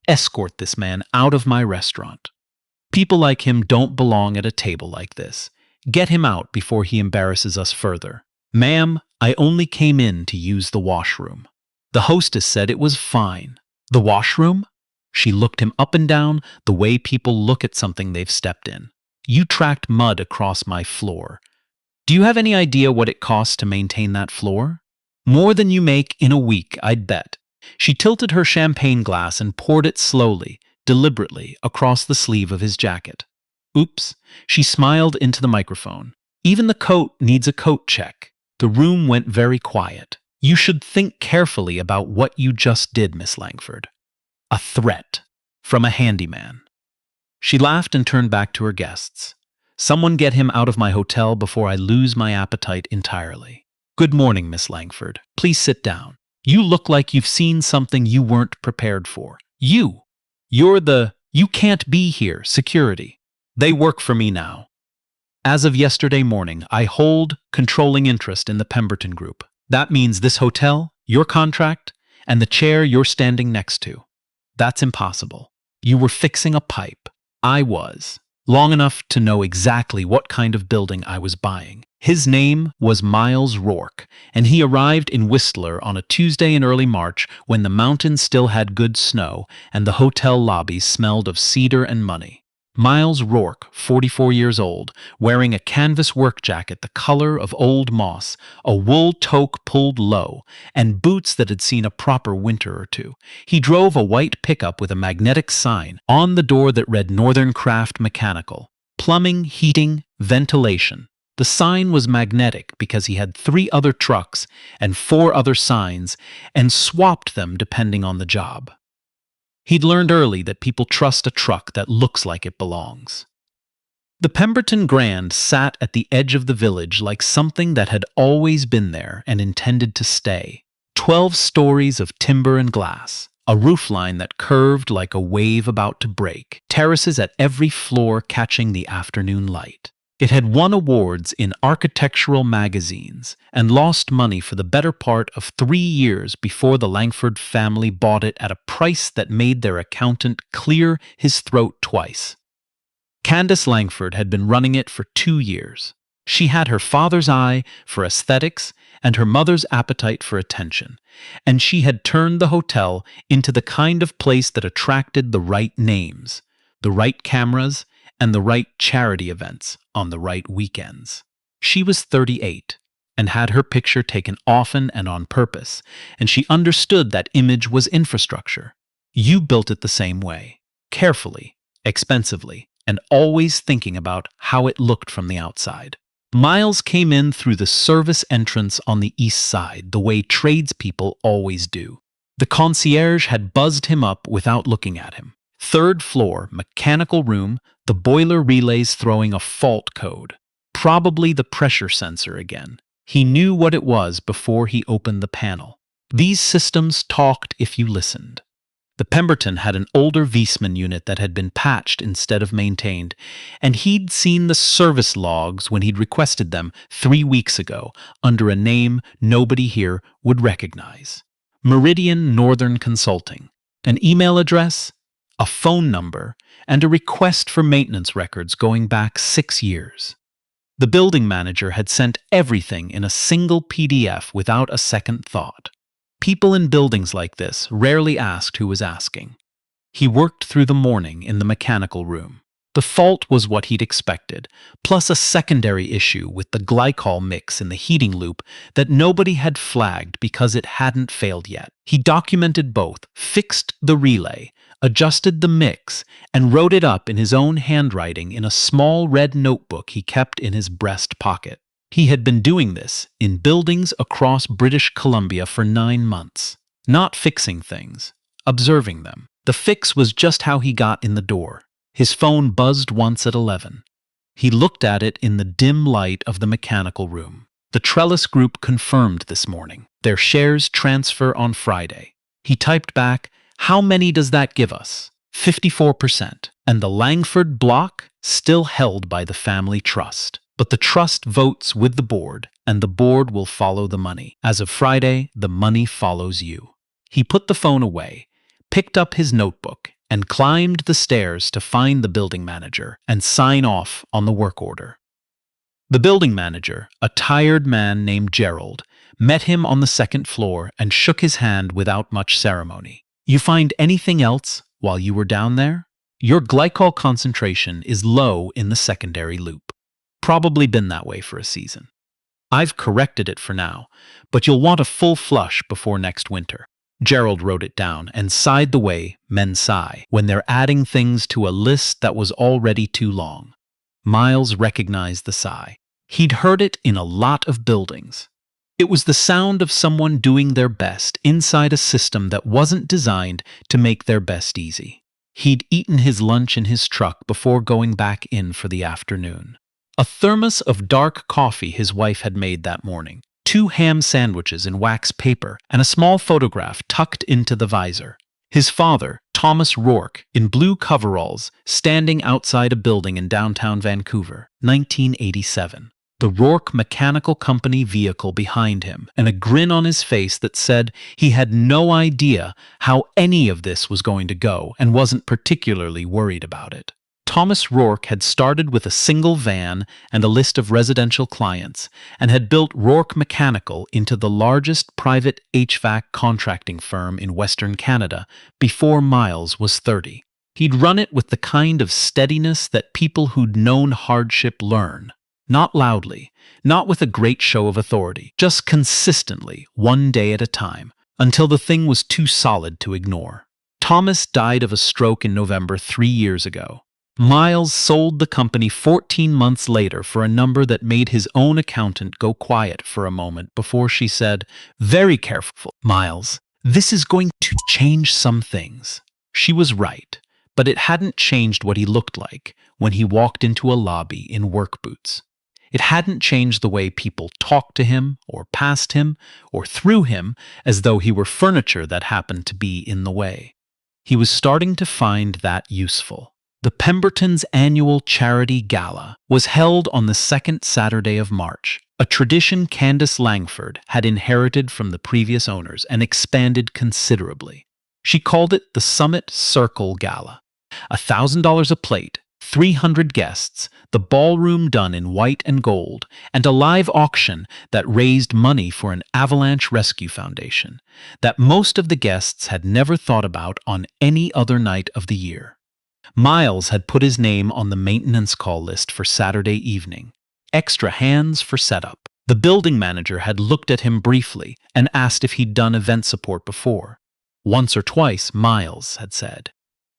Escort this man out of my restaurant. People like him don't belong at a table like this. Get him out before he embarrasses us further. Ma'am, I only came in to use the washroom. The hostess said it was fine. The washroom? She looked him up and down the way people look at something they've stepped in. You tracked mud across my floor. Do you have any idea what it costs to maintain that floor? More than you make in a week, I'd bet. She tilted her champagne glass and poured it slowly, deliberately, across the sleeve of his jacket. Oops, she smiled into the microphone. Even the coat needs a coat check. The room went very quiet. You should think carefully about what you just did, Miss Langford. A threat from a handyman. She laughed and turned back to her guests. Someone get him out of my hotel before I lose my appetite entirely. Good morning, Miss Langford. Please sit down. You look like you've seen something you weren't prepared for. You can't be here, security. They work for me now. As of yesterday morning, I hold controlling interest in the Pemberton Group. That means this hotel, your contract, and the chair you're standing next to. That's impossible. You were fixing a pipe. I was. Long enough to know exactly what kind of building I was buying. His name was Miles Rourke, and he arrived in Whistler on a Tuesday in early March when the mountains still had good snow and the hotel lobbies smelled of cedar and money. Miles Rourke, 44 years old, wearing a canvas work jacket the color of old moss, a wool toque pulled low, and boots that had seen a proper winter or two. He drove a white pickup with a magnetic sign on the door that read Northern Craft Mechanical. Plumbing, heating, ventilation. The sign was magnetic because he had 3 other trucks and 4 other signs and swapped them depending on the job. He'd learned early that people trust a truck that looks like it belongs. The Pemberton Grand sat at the edge of the village like something that had always been there and intended to stay. 12 stories of timber and glass, a roofline that curved like a wave about to break, terraces at every floor catching the afternoon light. It had won awards in architectural magazines and lost money for the better part of 3 years before the Langford family bought it at a price that made their accountant clear his throat twice. Candace Langford had been running it for 2 years. She had her father's eye for aesthetics and her mother's appetite for attention, and she had turned the hotel into the kind of place that attracted the right names, the right cameras, and the right charity events on the right weekends. She was 38 and had her picture taken often and on purpose, and she understood that image was infrastructure. You built it the same way, carefully, expensively, and always thinking about how it looked from the outside. Miles came in through the service entrance on the east side, the way tradespeople always do. The concierge had buzzed him up without looking at him. 3rd floor, mechanical room, the boiler relays throwing a fault code. Probably the pressure sensor again. He knew what it was before he opened the panel. These systems talked if you listened. The Pemberton had an older Viessmann unit that had been patched instead of maintained, and he'd seen the service logs when he'd requested them 3 weeks ago under a name nobody here would recognize. Meridian Northern Consulting. An email address, a phone number, and a request for maintenance records going back 6 years. The building manager had sent everything in a single PDF without a second thought. People in buildings like this rarely asked who was asking. He worked through the morning in the mechanical room. The fault was what he'd expected, plus a secondary issue with the glycol mix in the heating loop that nobody had flagged because it hadn't failed yet. He documented both, fixed the relay, adjusted the mix, and wrote it up in his own handwriting in a small red notebook he kept in his breast pocket. He had been doing this in buildings across British Columbia for 9 months. Not fixing things, observing them. The fix was just how he got in the door. His phone buzzed once at 11. He looked at it in the dim light of the mechanical room. The Trellis Group confirmed this morning. Their shares transfer on Friday. He typed back, "How many does that give us?" 54%. And the Langford block still held by the family trust. But the trust votes with the board, and the board will follow the money. As of Friday, the money follows you. He put the phone away, picked up his notebook, and climbed the stairs to find the building manager and sign off on the work order. The building manager, a tired man named Gerald, met him on the second floor and shook his hand without much ceremony. "You find anything else while you were down there? Your glycol concentration is low in the secondary loop. Probably been that way for a season. I've corrected it for now, but you'll want a full flush before next winter." Gerald wrote it down and sighed the way men sigh when they're adding things to a list that was already too long. Miles recognized the sigh. He'd heard it in a lot of buildings. It was the sound of someone doing their best inside a system that wasn't designed to make their best easy. He'd eaten his lunch in his truck before going back in for the afternoon. A thermos of dark coffee his wife had made that morning, 2 ham sandwiches in wax paper, and a small photograph tucked into the visor. His father, Thomas Rourke, in blue coveralls, standing outside a building in downtown Vancouver, 1987. The Rourke Mechanical Company vehicle behind him, and a grin on his face that said he had no idea how any of this was going to go and wasn't particularly worried about it. Thomas Rourke had started with a single van and a list of residential clients, and had built Rourke Mechanical into the largest private HVAC contracting firm in Western Canada before Miles was 30. He'd run it with the kind of steadiness that people who'd known hardship learn. Not loudly, not with a great show of authority, just consistently, one day at a time, until the thing was too solid to ignore. Thomas died of a stroke in November 3 years ago. Miles sold the company 14 months later for a number that made his own accountant go quiet for a moment before she said, "Very careful, Miles. This is going to change some things." She was right, but it hadn't changed what he looked like when he walked into a lobby in work boots. It hadn't changed the way people talked to him, or past him, or through him, as though he were furniture that happened to be in the way. He was starting to find that useful. The Pemberton's annual charity gala was held on the second Saturday of March, a tradition Candace Langford had inherited from the previous owners and expanded considerably. She called it the Summit Circle Gala. $1,000 a plate, 300 guests, the ballroom done in white and gold, and a live auction that raised money for an avalanche rescue foundation that most of the guests had never thought about on any other night of the year. Miles had put his name on the maintenance call list for Saturday evening. Extra hands for setup. The building manager had looked at him briefly and asked if he'd done event support before. Once or twice, Miles had said.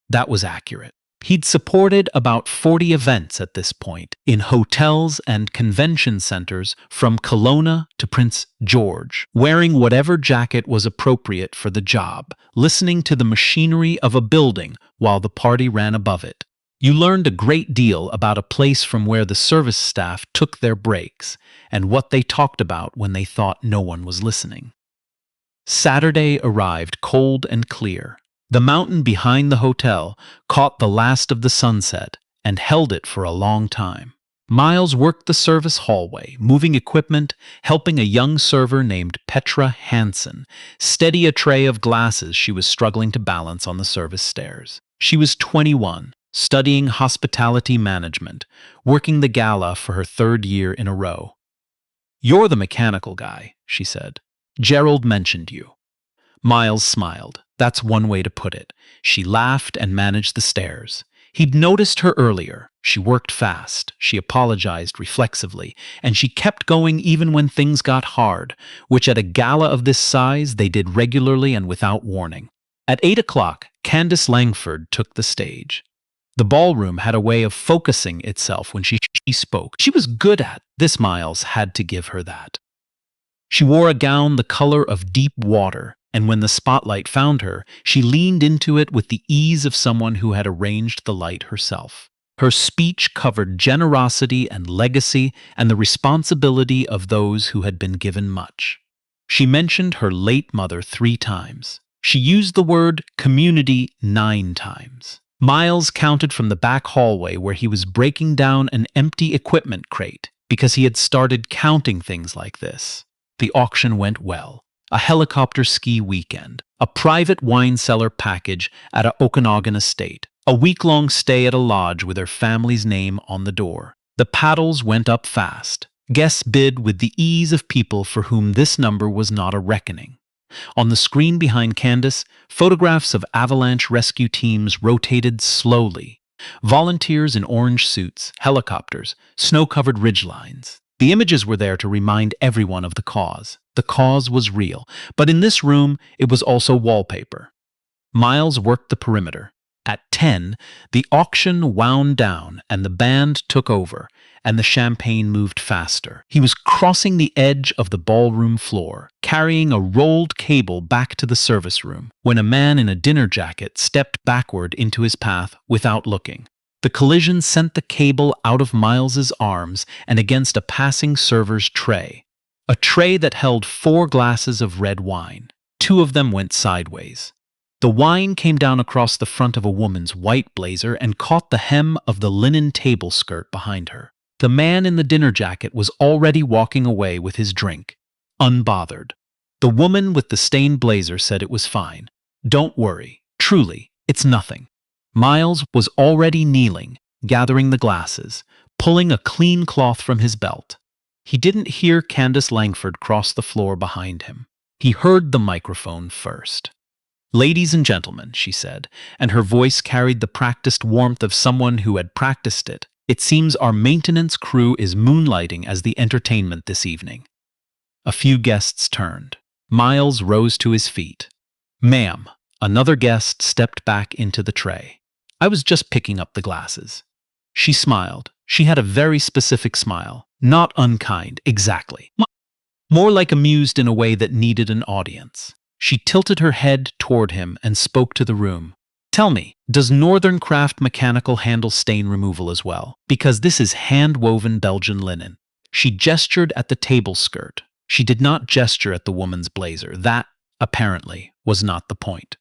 That was accurate. He'd supported about 40 events at this point, in hotels and convention centers from Kelowna to Prince George, wearing whatever jacket was appropriate for the job, listening to the machinery of a building while the party ran above it. You learned a great deal about a place from where the service staff took their breaks, and what they talked about when they thought no one was listening. Saturday arrived cold and clear. The mountain behind the hotel caught the last of the sunset and held it for a long time. Miles worked the service hallway, moving equipment, helping a young server named Petra Hansen steady a tray of glasses she was struggling to balance on the service stairs. She was 21, studying hospitality management, working the gala for her 3rd year in a row. "You're the mechanical guy," she said. "Gerald mentioned you." Miles smiled. That's one way to put it. She laughed and managed the stairs. He'd noticed her earlier. She worked fast. She apologized reflexively, and she kept going even when things got hard, which at a gala of this size they did regularly and without warning. At 8 o'clock, Candace Langford took the stage. The ballroom had a way of focusing itself when she spoke. She was good at this. Miles had to give her that. She wore a gown the color of deep water, and when the spotlight found her, she leaned into it with the ease of someone who had arranged the light herself. Her speech covered generosity and legacy and the responsibility of those who had been given much. She mentioned her late mother 3 times. She used the word community 9 times. Miles counted from the back hallway where he was breaking down an empty equipment crate because he had started counting things like this. The auction went well. a helicopter ski weekend, a private wine cellar package at a Okanagan estate, a week-long stay at a lodge with her family's name on the door. The paddles went up fast. Guests bid with the ease of people for whom this number was not a reckoning. On the screen behind Candace, photographs of avalanche rescue teams rotated slowly. Volunteers in orange suits, helicopters, snow-covered ridgelines. The images were there to remind everyone of the cause. The cause was real, but in this room, it was also wallpaper. Miles worked the perimeter. At 10, the auction wound down and the band took over, and the champagne moved faster. He was crossing the edge of the ballroom floor, carrying a rolled cable back to the service room, when a man in a dinner jacket stepped backward into his path without looking. The collision sent the cable out of Miles's arms and against a passing server's tray. A tray that held 4 glasses of red wine. 2 of them went sideways. The wine came down across the front of a woman's white blazer and caught the hem of the linen table skirt behind her. The man in the dinner jacket was already walking away with his drink, unbothered. The woman with the stained blazer said it was fine. Don't worry. Truly, it's nothing. Miles was already kneeling, gathering the glasses, pulling a clean cloth from his belt. He didn't hear Candace Langford cross the floor behind him. He heard the microphone first. "Ladies and gentlemen," she said, and her voice carried the practiced warmth of someone who had practiced it. "It seems our maintenance crew is moonlighting as the entertainment this evening." A few guests turned. Miles rose to his feet. "Ma'am," another guest stepped back into the tray. "I was just picking up the glasses." She smiled. She had a very specific smile. Not unkind, exactly. More like amused in a way that needed an audience. She tilted her head toward him and spoke to the room. "Tell me, does Northern Craft Mechanical handle stain removal as well? Because this is hand-woven Belgian linen." She gestured at the table skirt. She did not gesture at the woman's blazer. That, apparently, was not the point.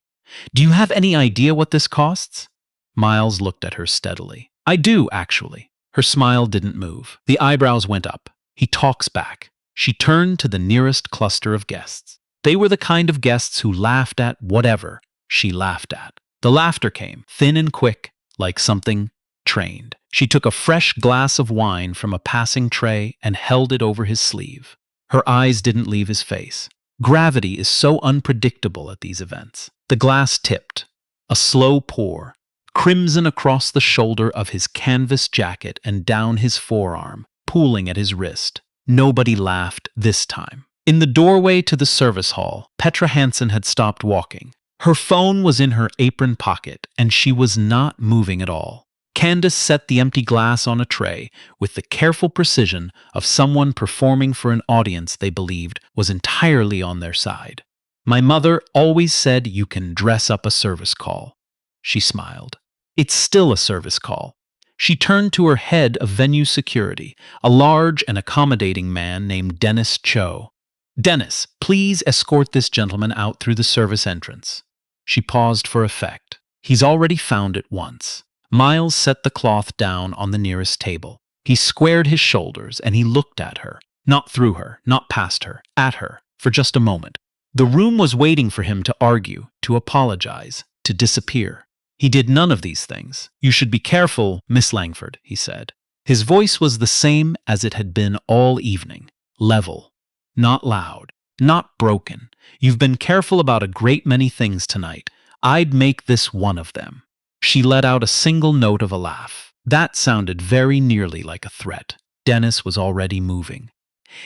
"Do you have any idea what this costs?" Miles looked at her steadily. "I do, actually." Her smile didn't move. The eyebrows went up. He talks back. She turned to the nearest cluster of guests. They were the kind of guests who laughed at whatever she laughed at. The laughter came, thin and quick, like something trained. She took a fresh glass of wine from a passing tray and held it over his sleeve. Her eyes didn't leave his face. Gravity is so unpredictable at these events. The glass tipped. A slow pour. Crimson across the shoulder of his canvas jacket and down his forearm, pooling at his wrist. Nobody laughed this time. In the doorway to the service hall, Petra Hansen had stopped walking. Her phone was in her apron pocket, and she was not moving at all. Candace set the empty glass on a tray with the careful precision of someone performing for an audience they believed was entirely on their side. "My mother always said you can dress up a service call." She smiled. "It's still a service call." She turned to her head of venue security, a large and accommodating man named Dennis Cho. "Dennis, please escort this gentleman out through the service entrance." She paused for effect. "He's already found it once." Miles set the cloth down on the nearest table. He squared his shoulders and he looked at her. Not through her, not past her, at her, for just a moment. The room was waiting for him to argue, to apologize, to disappear. He did none of these things. "You should be careful, Miss Langford," he said. His voice was the same as it had been all evening. Level. Not loud. Not broken. "You've been careful about a great many things tonight. I'd make this one of them." She let out a single note of a laugh. That sounded very nearly like a threat. Dennis was already moving.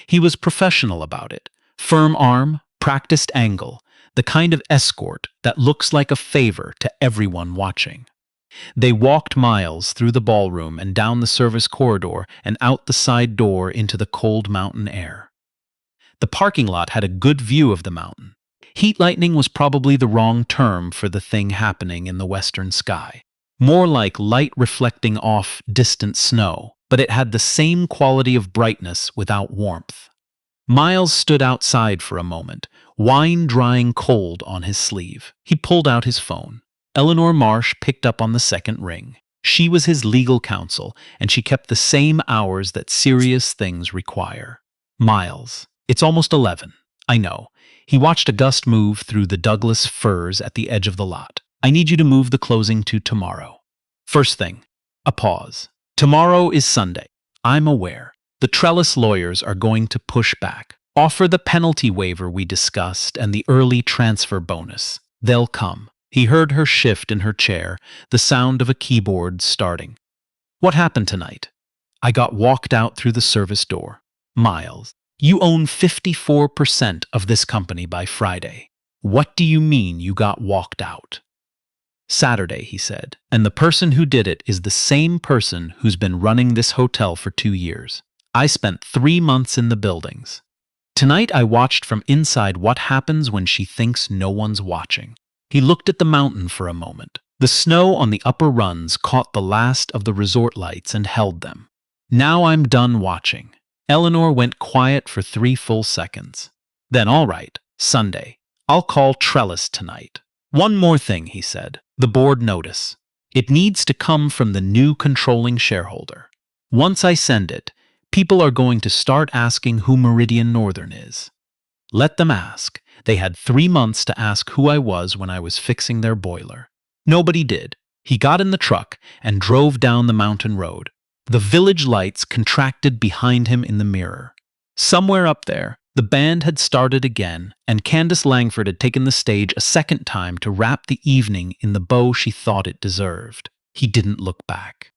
He was professional about it. Firm arm, practiced angle, the kind of escort that looks like a favor to everyone watching. They walked Miles through the ballroom and down the service corridor and out the side door into the cold mountain air. The parking lot had a good view of the mountain. Heat lightning was probably the wrong term for the thing happening in the western sky. More like light reflecting off distant snow, but it had the same quality of brightness without warmth. Miles stood outside for a moment, wine drying cold on his sleeve. He pulled out his phone. Eleanor Marsh picked up on the second ring. She was his legal counsel, and she kept the same hours that serious things require. "Miles, it's almost 11. I know." He watched a gust move through the Douglas firs at the edge of the lot. I need you to move the closing to tomorrow. First thing, a pause. Tomorrow is Sunday. I'm aware. The Trellis lawyers are going to push back. Offer the penalty waiver we discussed and the early transfer bonus. They'll come. He heard her shift in her chair, the sound of a keyboard starting. What happened tonight? I got walked out through the service door. Miles, you own 54% of this company by Friday. What do you mean you got walked out? Saturday, he said, and the person who did it is the same person who's been running this hotel for 2 years. I spent 3 months in the buildings. Tonight I watched from inside what happens when she thinks no one's watching. He looked at the mountain for a moment. The snow on the upper runs caught the last of the resort lights and held them. Now I'm done watching. Eleanor went quiet for 3 full seconds. Then all right, Sunday. I'll call Trellis tonight. One more thing, he said. The board notice. It needs to come from the new controlling shareholder. Once I send it, people are going to start asking who Meridian Northern is. Let them ask. They had 3 months to ask who I was when I was fixing their boiler. Nobody did. He got in the truck and drove down the mountain road. The village lights contracted behind him in the mirror. Somewhere up there, the band had started again, and Candace Langford had taken the stage a second time to wrap the evening in the bow she thought it deserved. He didn't look back.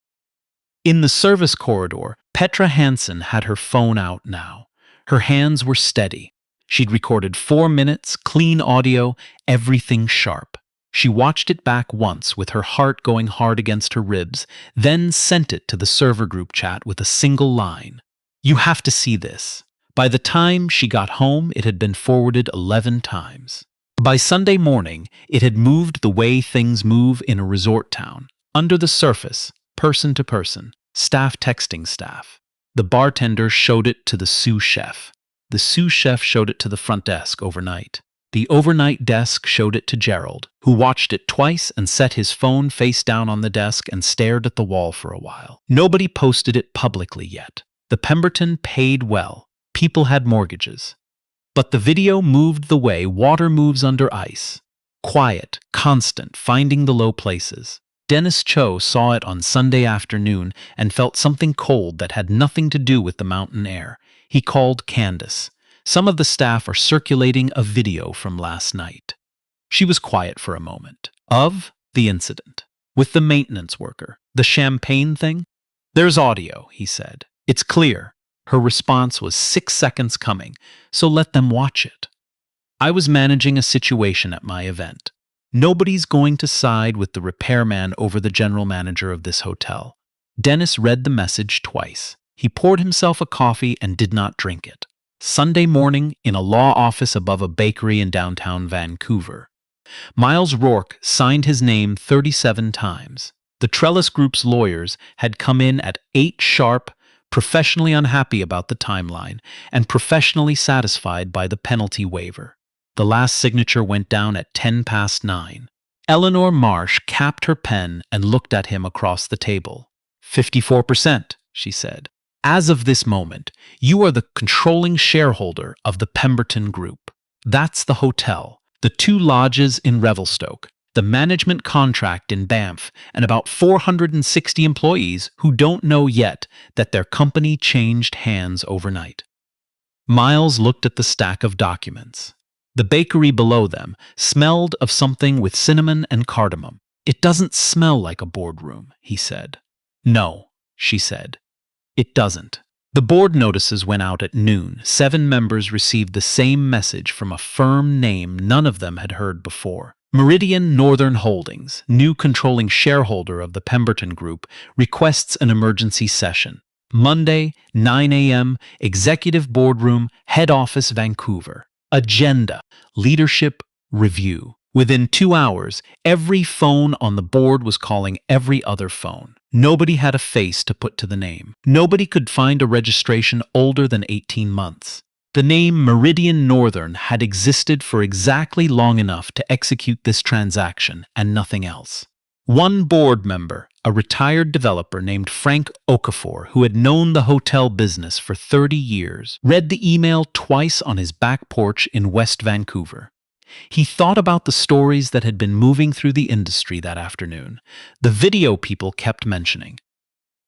In the service corridor, Petra Hansen had her phone out now. Her hands were steady. She'd recorded 4 minutes, clean audio, everything sharp. She watched it back once with her heart going hard against her ribs, then sent it to the server group chat with a single line. You have to see this. By the time she got home, it had been forwarded 11 times. By Sunday morning, it had moved the way things move in a resort town. Under the surface, person to person, staff texting staff. The bartender showed it to the sous chef. The sous chef showed it to the front desk overnight. The overnight desk showed it to Gerald, who watched it twice and set his phone face down on the desk and stared at the wall for a while. Nobody posted it publicly yet. The Pemberton paid well. People had mortgages. But the video moved the way water moves under ice. Quiet, constant, finding the low places. Dennis Cho saw it on Sunday afternoon and felt something cold that had nothing to do with the mountain air. He called Candace. Some of the staff are circulating a video from last night. She was quiet for a moment. Of the incident. With the maintenance worker. The champagne thing? There's audio, he said. It's clear. Her response was 6 seconds coming, so let them watch it. I was managing a situation at my event. Nobody's going to side with the repairman over the general manager of this hotel. Dennis read the message twice. He poured himself a coffee and did not drink it. Sunday morning, in a law office above a bakery in downtown Vancouver. Miles Rourke signed his name 37 times. The Trellis Group's lawyers had come in at 8 sharp, professionally unhappy about the timeline, and professionally satisfied by the penalty waiver. The last signature went down at 9:10. Eleanor Marsh capped her pen and looked at him across the table. 54%, she said. As of this moment, you are the controlling shareholder of the Pemberton Group. That's the hotel, the 2 lodges in Revelstoke, the management contract in Banff, and about 460 employees who don't know yet that their company changed hands overnight. Miles looked at the stack of documents. The bakery below them smelled of something with cinnamon and cardamom. It doesn't smell like a boardroom, he said. No, she said. It doesn't. The board notices went out at noon. 7 members received the same message from a firm name none of them had heard before. Meridian Northern Holdings, new controlling shareholder of the Pemberton Group, requests an emergency session. Monday, 9 a.m., Executive Boardroom, Head Office, Vancouver. Agenda, Leadership, Review. Within 2 hours, every phone on the board was calling every other phone. Nobody had a face to put to the name. Nobody could find a registration older than 18 months. The name Meridian Northern had existed for exactly long enough to execute this transaction and nothing else. One board member, a retired developer named Frank Okafor, who had known the hotel business for 30 years, read the email twice on his back porch in West Vancouver. He thought about the stories that had been moving through the industry that afternoon, the video people kept mentioning.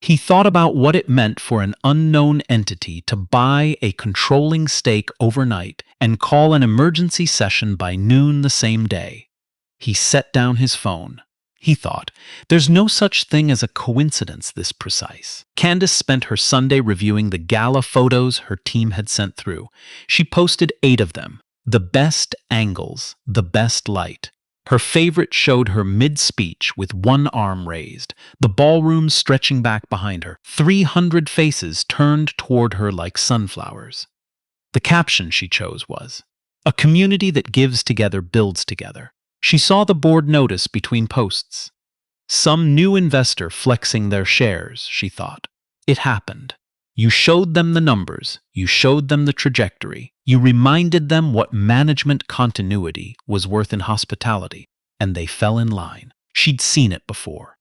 He thought about what it meant for an unknown entity to buy a controlling stake overnight and call an emergency session by noon the same day. He set down his phone. He thought, there's no such thing as a coincidence this precise. Candace spent her Sunday reviewing the Gala photos her team had sent through. She posted 8 of them. The best angles, the best light. Her favorite showed her mid-speech with one arm raised, the ballroom stretching back behind her, 300 faces turned toward her like sunflowers. The caption she chose was, "A community that gives together builds together." She saw the board notice between posts. Some new investor flexing their shares, she thought. It happened. You showed them the numbers, you showed them the trajectory, you reminded them what management continuity was worth in hospitality, and they fell in line. She'd seen it before.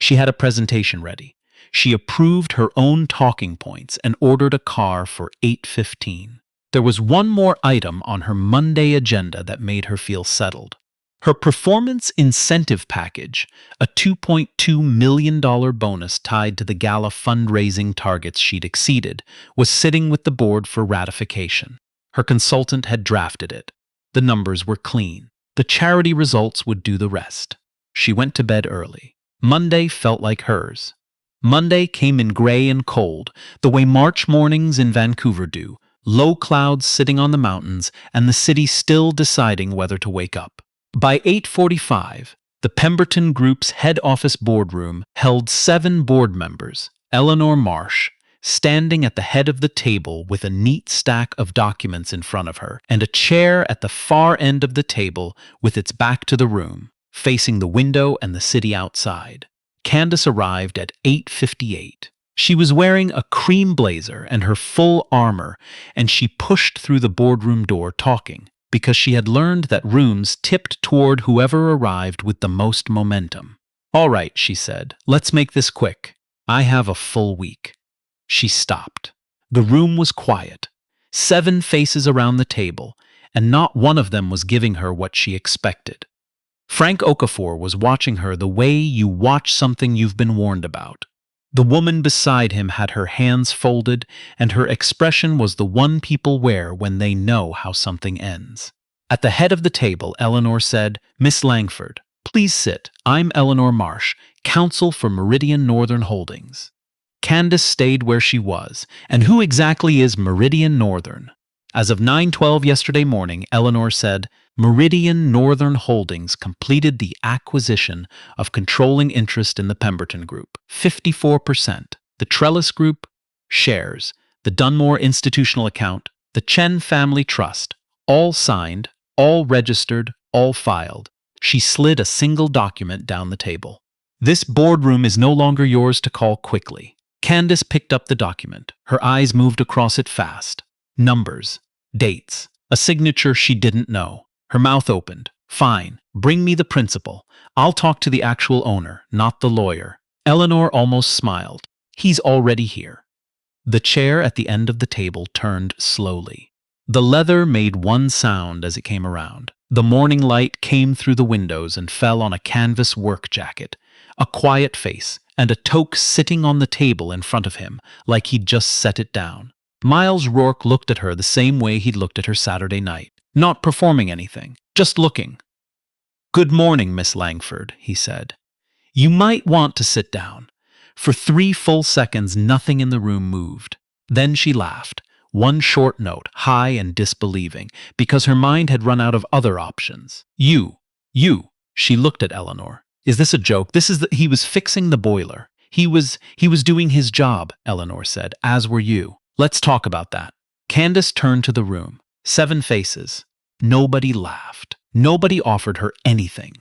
She had a presentation ready. She approved her own talking points and ordered a car for 8:15. There was one more item on her Monday agenda that made her feel settled. Her performance incentive package, a $2.2 million bonus tied to the Gala fundraising targets she'd exceeded, was sitting with the board for ratification. Her consultant had drafted it. The numbers were clean. The charity results would do the rest. She went to bed early. Monday felt like hers. Monday came in gray and cold, the way March mornings in Vancouver do, low clouds sitting on the mountains and the city still deciding whether to wake up. By 8:45, the Pemberton Group's head office boardroom held 7 board members, Eleanor Marsh, standing at the head of the table with a neat stack of documents in front of her, and a chair at the far end of the table with its back to the room, facing the window and the city outside. Candace arrived at 8:58. She was wearing a cream blazer and her full armor, and she pushed through the boardroom door talking, because she had learned that rooms tipped toward whoever arrived with the most momentum. "All right," she said, "let's make this quick. I have a full week." She stopped. The room was quiet. 7 faces around the table, and not one of them was giving her what she expected. Frank Okafor was watching her the way you watch something you've been warned about. The woman beside him had her hands folded, and her expression was the one people wear when they know how something ends. At the head of the table, Eleanor said, "Miss Langford, please sit. I'm Eleanor Marsh, counsel for Meridian Northern Holdings." Candace stayed where she was. And who exactly is Meridian Northern? As of 9:12 yesterday morning, Eleanor said, Meridian Northern Holdings completed the acquisition of controlling interest in the Pemberton Group, 54%, the Trellis Group, shares, the Dunmore Institutional Account, the Chen Family Trust, all signed, all registered, all filed. She slid a single document down the table. "This boardroom is no longer yours to call quickly." Candace picked up the document. Her eyes moved across it fast. Numbers, dates, a signature she didn't know. Her mouth opened. "Fine, bring me the principal. I'll talk to the actual owner, not the lawyer." Eleanor almost smiled. "He's already here." The chair at the end of the table turned slowly. The leather made one sound as it came around. The morning light came through the windows and fell on a canvas work jacket, a quiet face, and a toque sitting on the table in front of him, like he'd just set it down. Miles Rourke looked at her the same way he'd looked at her Saturday night. Not performing anything, just looking. "Good morning, Miss Langford," he said. "You might want to sit down." For 3 full seconds, nothing in the room moved. Then she laughed, one short note, high and disbelieving, because her mind had run out of other options. You. She looked at Eleanor. "Is this a joke? He was fixing the boiler. He was doing his job," Eleanor said, "as were you. Let's talk about that." Candace turned to the room. 7 faces. Nobody laughed. Nobody offered her anything.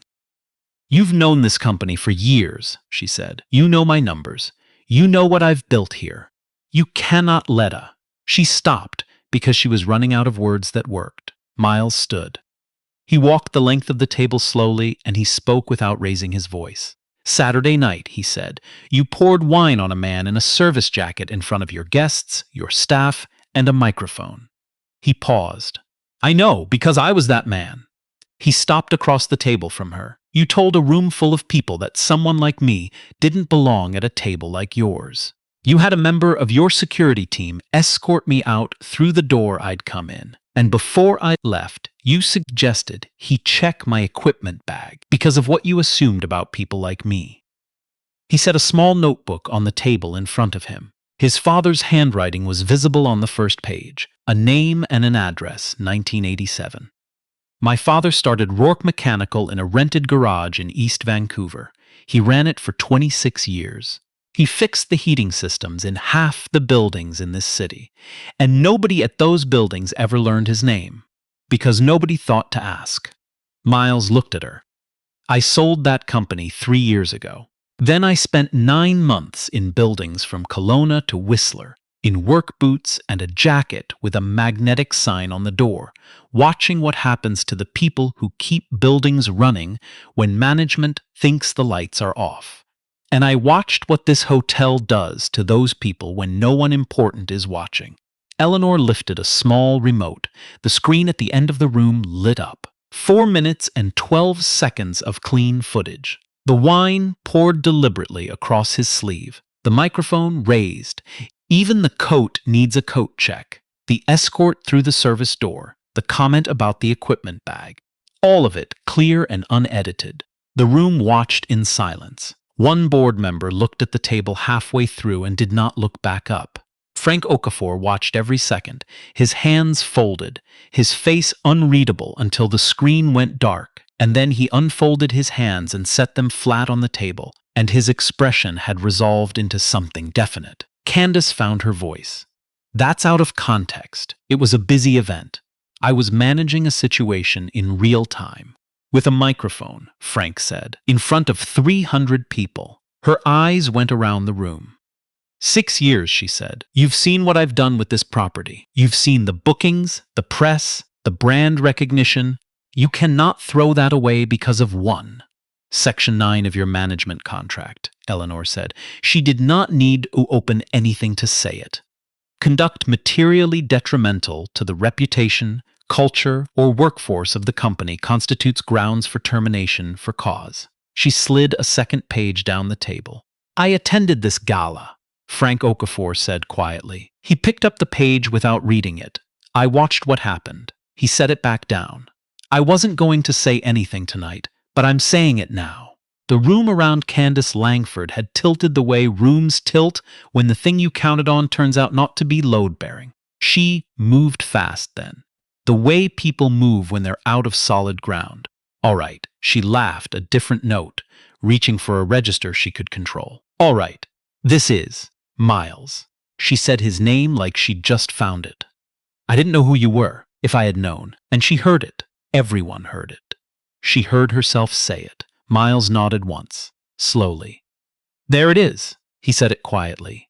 "You've known this company for years," she said. "You know my numbers. You know what I've built here. You cannot let a..." She stopped because she was running out of words that worked. Miles stood. He walked the length of the table slowly, and he spoke without raising his voice. Saturday night, he said, you poured wine on a man in a service jacket in front of your guests, your staff, and a microphone. He paused. I know, because I was that man. He stopped across the table from her. You told a room full of people that someone like me didn't belong at a table like yours. You had a member of your security team escort me out through the door I'd come in. And before I left, you suggested he check my equipment bag because of what you assumed about people like me. He set a small notebook on the table in front of him. His father's handwriting was visible on the first page, a name and an address, 1987. My father started Rourke Mechanical in a rented garage in East Vancouver. He ran it for 26 years. He fixed the heating systems in half the buildings in this city, and nobody at those buildings ever learned his name, because nobody thought to ask. Miles looked at her. I sold that company 3 years ago. Then I spent 9 months in buildings from Kelowna to Whistler, in work boots and a jacket with a magnetic sign on the door, watching what happens to the people who keep buildings running when management thinks the lights are off. And I watched what this hotel does to those people when no one important is watching. Eleanor lifted a small remote. The screen at the end of the room lit up. 4 minutes and 12 seconds of clean footage. The wine poured deliberately across his sleeve. The microphone raised. Even the coat needs a coat check. The escort through the service door. The comment about the equipment bag. All of it clear and unedited. The room watched in silence. One board member looked at the table halfway through and did not look back up. Frank Okafor watched every second, his hands folded, his face unreadable until the screen went dark, and then he unfolded his hands and set them flat on the table, and his expression had resolved into something definite. Candace found her voice. That's out of context. It was a busy event. I was managing a situation in real time. With a microphone, Frank said, in front of 300 people. Her eyes went around the room. 6 years, she said. You've seen what I've done with this property. You've seen the bookings, the press, the brand recognition. You cannot throw that away because of one. Section 9 of your management contract, Eleanor said. She did not need to open anything to say it. Conduct materially detrimental to the reputation, culture, or workforce of the company constitutes grounds for termination for cause. She slid a second page down the table. I attended this gala, Frank Okafor said quietly. He picked up the page without reading it. I watched what happened. He set it back down. I wasn't going to say anything tonight, but I'm saying it now. The room around Candace Langford had tilted the way rooms tilt when the thing you counted on turns out not to be load-bearing. She moved fast then. The way people move when they're out of solid ground. All right, she laughed a different note, reaching for a register she could control. All right, this is Miles. She said his name like she'd just found it. I didn't know who you were, if I had known, and she heard it. Everyone heard it. She heard herself say it. Miles nodded once, slowly. There it is, he said it quietly.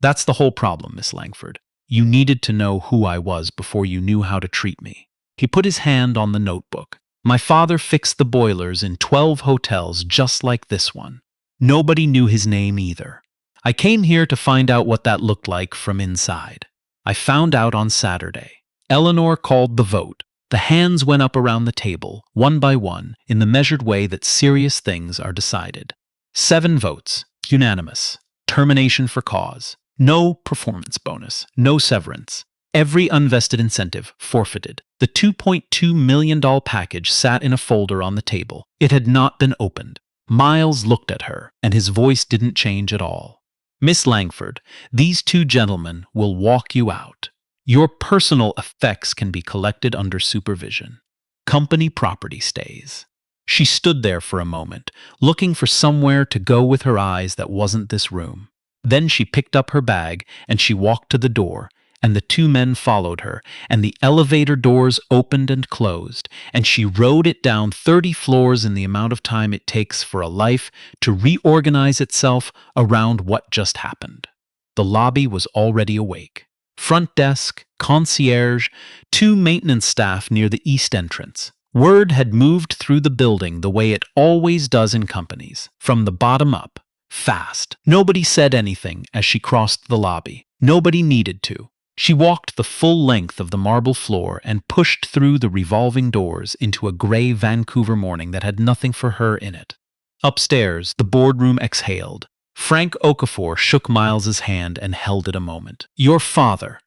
That's the whole problem, Miss Langford. You needed to know who I was before you knew how to treat me. He put his hand on the notebook. My father fixed the boilers in 12 hotels just like this one. Nobody knew his name either. I came here to find out what that looked like from inside. I found out on Saturday. Eleanor called the vote. The hands went up around the table, one by one, in the measured way that serious things are decided. 7 votes, unanimous. Termination for cause. No performance bonus, no severance. Every unvested incentive forfeited. The $2.2 million package sat in a folder on the table. It had not been opened. Miles looked at her, and his voice didn't change at all. Miss Langford, these 2 gentlemen will walk you out. Your personal effects can be collected under supervision. Company property stays. She stood there for a moment, looking for somewhere to go with her eyes that wasn't this room. Then she picked up her bag and she walked to the door, and the 2 men followed her, and the elevator doors opened and closed, and she rode it down 30 floors in the amount of time it takes for a life to reorganize itself around what just happened. The lobby was already awake. Front desk, concierge, 2 maintenance staff near the east entrance. Word had moved through the building the way it always does in companies, from the bottom up, fast. Nobody said anything as she crossed the lobby. Nobody needed to. She walked the full length of the marble floor and pushed through the revolving doors into a gray Vancouver morning that had nothing for her in it. Upstairs, the boardroom exhaled. Frank Okafor shook Miles's hand and held it a moment. "Your father,"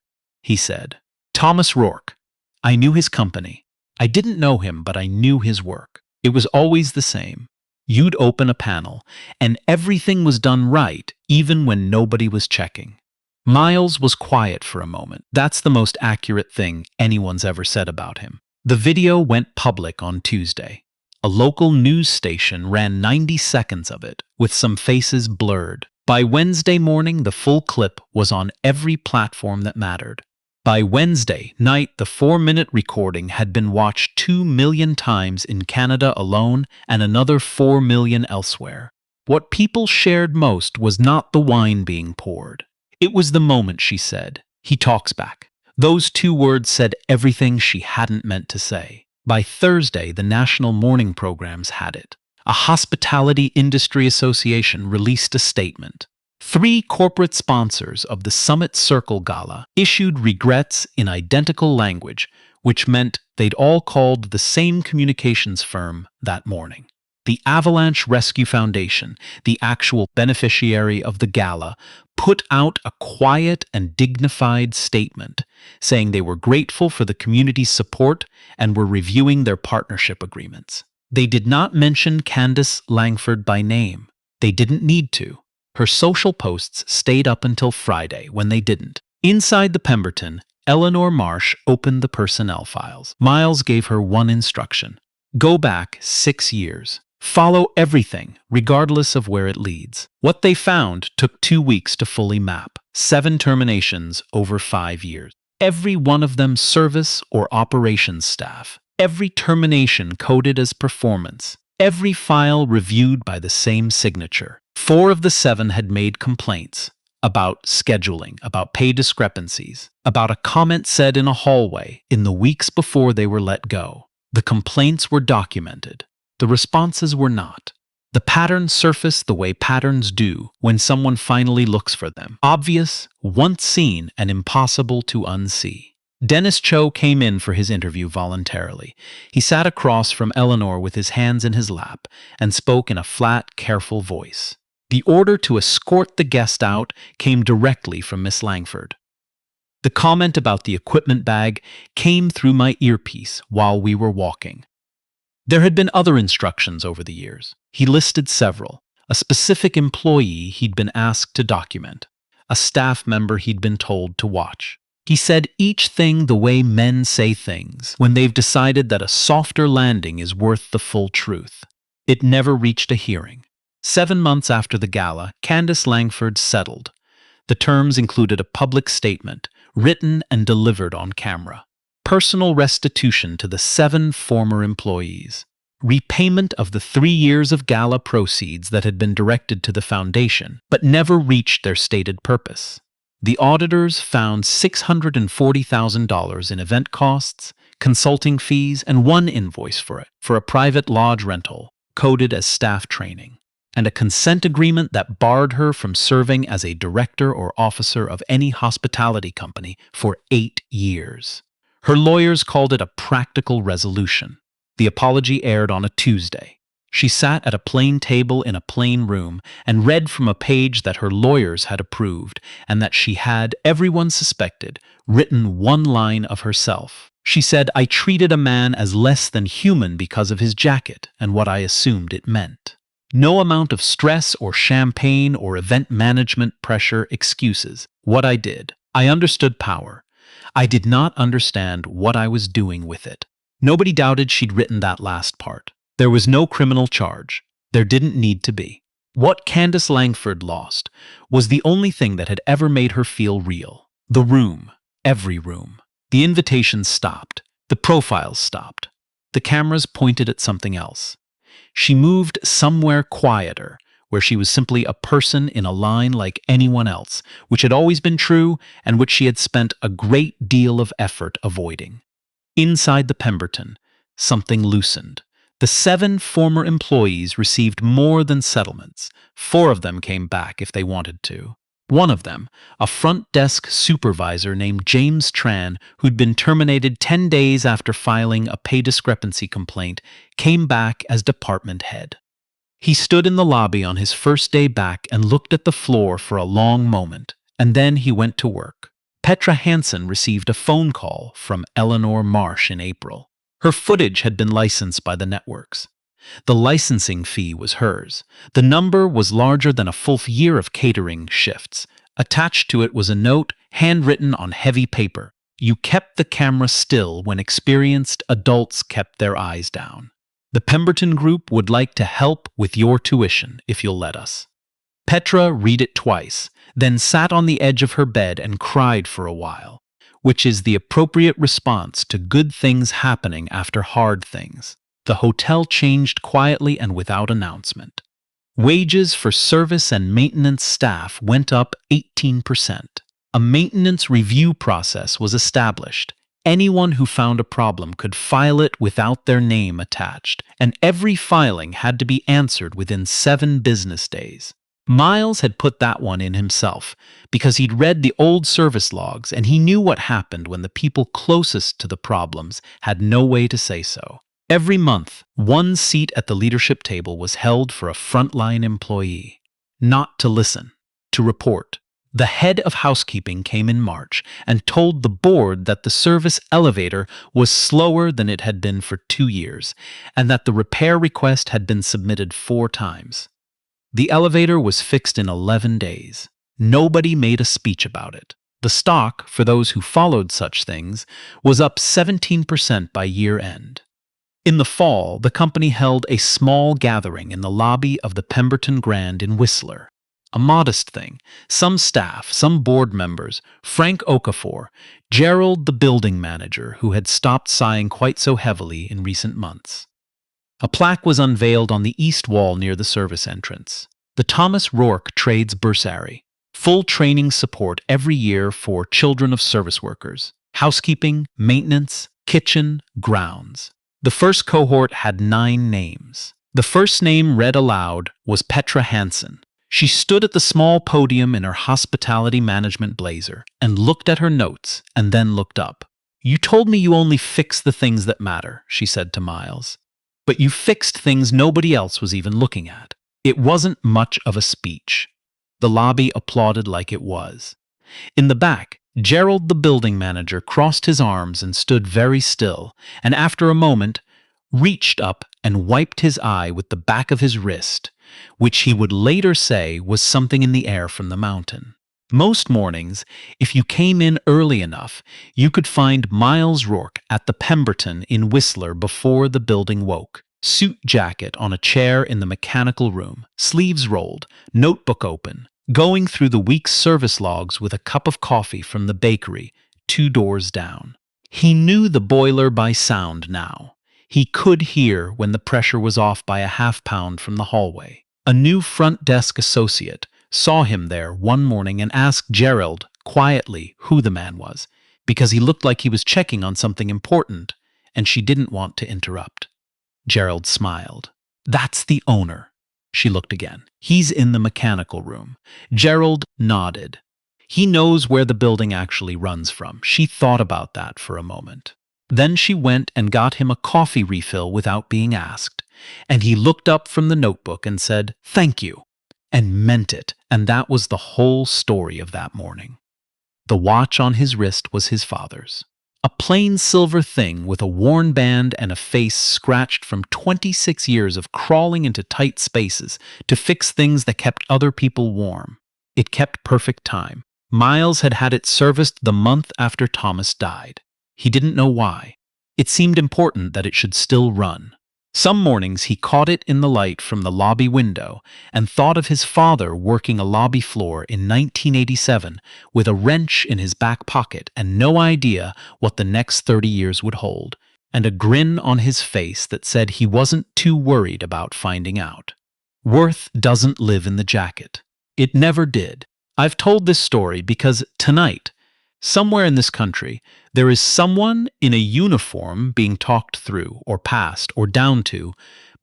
he said. "Thomas Rourke. I knew his company. I didn't know him, but I knew his work. It was always the same. You'd open a panel, and everything was done right, even when nobody was checking." Miles was quiet for a moment. That's the most accurate thing anyone's ever said about him. The video went public on Tuesday. A local news station ran 90 seconds of it, with some faces blurred. By Wednesday morning, the full clip was on every platform that mattered. By Wednesday night, the 4-minute recording had been watched 2 million times in Canada alone and another 4 million elsewhere. What people shared most was not the wine being poured. It was the moment she said, "He talks back." Those 2 words said everything she hadn't meant to say. By Thursday, the national morning programs had it. A hospitality industry association released a statement. 3 corporate sponsors of the Summit Circle Gala issued regrets in identical language, which meant they'd all called the same communications firm that morning. The Avalanche Rescue Foundation, the actual beneficiary of the gala, put out a quiet and dignified statement, saying they were grateful for the community's support and were reviewing their partnership agreements. They did not mention Candace Langford by name. They didn't need to. Her social posts stayed up until Friday, when they didn't. Inside the Pemberton, Eleanor Marsh opened the personnel files. Miles gave her one instruction: go back 6 years. Follow everything, regardless of where it leads. What they found took 2 weeks to fully map. 7 terminations over 5 years. Every one of them service or operations staff. Every termination coded as performance. Every file reviewed by the same signature. 4 of the 7 had made complaints about scheduling, about pay discrepancies, about a comment said in a hallway in the weeks before they were let go. The complaints were documented. The responses were not. The patterns surfaced the way patterns do when someone finally looks for them. Obvious, once seen, and impossible to unsee. Dennis Cho came in for his interview voluntarily. He sat across from Eleanor with his hands in his lap and spoke in a flat, careful voice. The order to escort the guest out came directly from Miss Langford. The comment about the equipment bag came through my earpiece while we were walking. There had been other instructions over the years. He listed several. A specific employee he'd been asked to document. A staff member he'd been told to watch. He said each thing the way men say things when they've decided that a softer landing is worth the full truth. It never reached a hearing. 7 months after the gala, Candace Langford settled. The terms included a public statement, written and delivered on camera. Personal restitution to the 7 former employees. Repayment of the 3 years of gala proceeds that had been directed to the foundation, but never reached their stated purpose. The auditors found $640,000 in event costs, consulting fees, and 1 invoice for it, for a private lodge rental, coded as staff training, and a consent agreement that barred her from serving as a director or officer of any hospitality company for 8 years. Her lawyers called it a practical resolution. The apology aired on a Tuesday. She sat at a plain table in a plain room and read from a page that her lawyers had approved and that she had, everyone suspected, written 1 line of herself. She said, "I treated a man as less than human because of his jacket and what I assumed it meant. No amount of stress or champagne or event management pressure excuses what I did. I understood power. I did not understand what I was doing with it." Nobody doubted she'd written that last part. There was no criminal charge. There didn't need to be. What Candace Langford lost was the only thing that had ever made her feel real. The room. Every room. The invitations stopped. The profiles stopped. The cameras pointed at something else. She moved somewhere quieter, where she was simply a person in a line like anyone else, which had always been true and which she had spent a great deal of effort avoiding. Inside the Pemberton, something loosened. The 7 former employees received more than settlements. 4 of them came back if they wanted to. One of them, a front desk supervisor named James Tran, who'd been terminated 10 days after filing a pay discrepancy complaint, came back as department head. He stood in the lobby on his first day back and looked at the floor for a long moment, and then he went to work. Petra Hansen received a phone call from Eleanor Marsh in April. Her footage had been licensed by the networks. The licensing fee was hers. The number was larger than a full year of catering shifts. Attached to it was a note, handwritten on heavy paper. You kept the camera still when experienced adults kept their eyes down. The Pemberton Group would like to help with your tuition if you'll let us. Petra read it twice, then sat on the edge of her bed and cried for a while, which is the appropriate response to good things happening after hard things. The hotel changed quietly and without announcement. Wages for service and maintenance staff went up 18%. A maintenance review process was established. Anyone who found a problem could file it without their name attached, and every filing had to be answered within 7 business days. Miles had put that one in himself because he'd read the old service logs and he knew what happened when the people closest to the problems had no way to say so. Every month, 1 seat at the leadership table was held for a frontline employee. Not to listen, to report. The head of housekeeping came in March and told the board that the service elevator was slower than it had been for 2 years, and that the repair request had been submitted 4 times. The elevator was fixed in 11 days. Nobody made a speech about it. The stock, for those who followed such things, was up 17% by year end. In the fall, the company held a small gathering in the lobby of the Pemberton Grand in Whistler. A modest thing. Some staff, some board members, Frank Okafor, Gerald the building manager who had stopped sighing quite so heavily in recent months. A plaque was unveiled on the east wall near the service entrance. The Thomas Rourke Trades Bursary. Full training support every year for children of service workers. Housekeeping, maintenance, kitchen, grounds. The first cohort had 9 names. The first name read aloud was Petra Hansen. She stood at the small podium in her hospitality management blazer and looked at her notes and then looked up. You told me you only fix the things that matter, she said to Miles. But you fixed things nobody else was even looking at. It wasn't much of a speech. The lobby applauded like it was. In the back, Gerald the building manager crossed his arms and stood very still, and after a moment, reached up and wiped his eye with the back of his wrist, which he would later say was something in the air from the mountain. Most mornings, if you came in early enough, you could find Miles Rourke at the Pemberton in Whistler before the building woke. Suit jacket on a chair in the mechanical room, sleeves rolled, notebook open, going through the week's service logs with a cup of coffee from the bakery 2 doors down. He knew the boiler by sound now. He could hear when the pressure was off by a half-pound from the hallway. A new front desk associate saw him there one morning and asked Gerald quietly who the man was, because he looked like he was checking on something important, and she didn't want to interrupt. Gerald smiled. That's the owner. She looked again. He's in the mechanical room. Gerald nodded. He knows where the building actually runs from. She thought about that for a moment. Then she went and got him a coffee refill without being asked, and he looked up from the notebook and said, "Thank you," and meant it, and that was the whole story of that morning. The watch on his wrist was his father's. A plain silver thing with a worn band and a face scratched from 26 years of crawling into tight spaces to fix things that kept other people warm. It kept perfect time. Miles had had it serviced the month after Thomas died. He didn't know why. It seemed important that it should still run. Some mornings he caught it in the light from the lobby window and thought of his father working a lobby floor in 1987 with a wrench in his back pocket and no idea what the next 30 years would hold, and a grin on his face that said he wasn't too worried about finding out. Worth doesn't live in the jacket. It never did. I've told this story because tonight, Somewhere in this country, there is someone in a uniform being talked through, or past, or down to,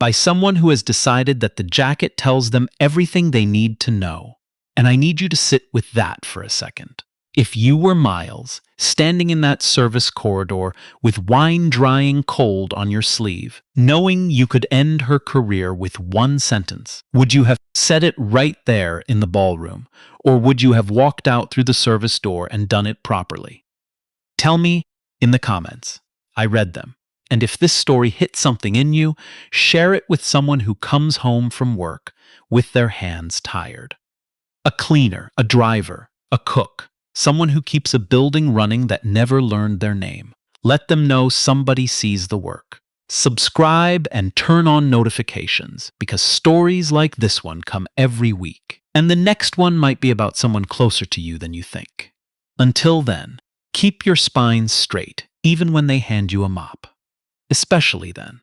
by someone who has decided that the jacket tells them everything they need to know. And I need you to sit with that for a second. If you were Miles, standing in that service corridor with wine drying cold on your sleeve, knowing you could end her career with one sentence, would you have said it right there in the ballroom, or would you have walked out through the service door and done it properly? Tell me in the comments. I read them. And if this story hit something in you, share it with someone who comes home from work with their hands tired. A cleaner, a driver, a cook, someone who keeps a building running that never learned their name. Let them know somebody sees the work. Subscribe and turn on notifications, because stories like this one come every week. And the next one might be about someone closer to you than you think. Until then, keep your spine straight, even when they hand you a mop. Especially then.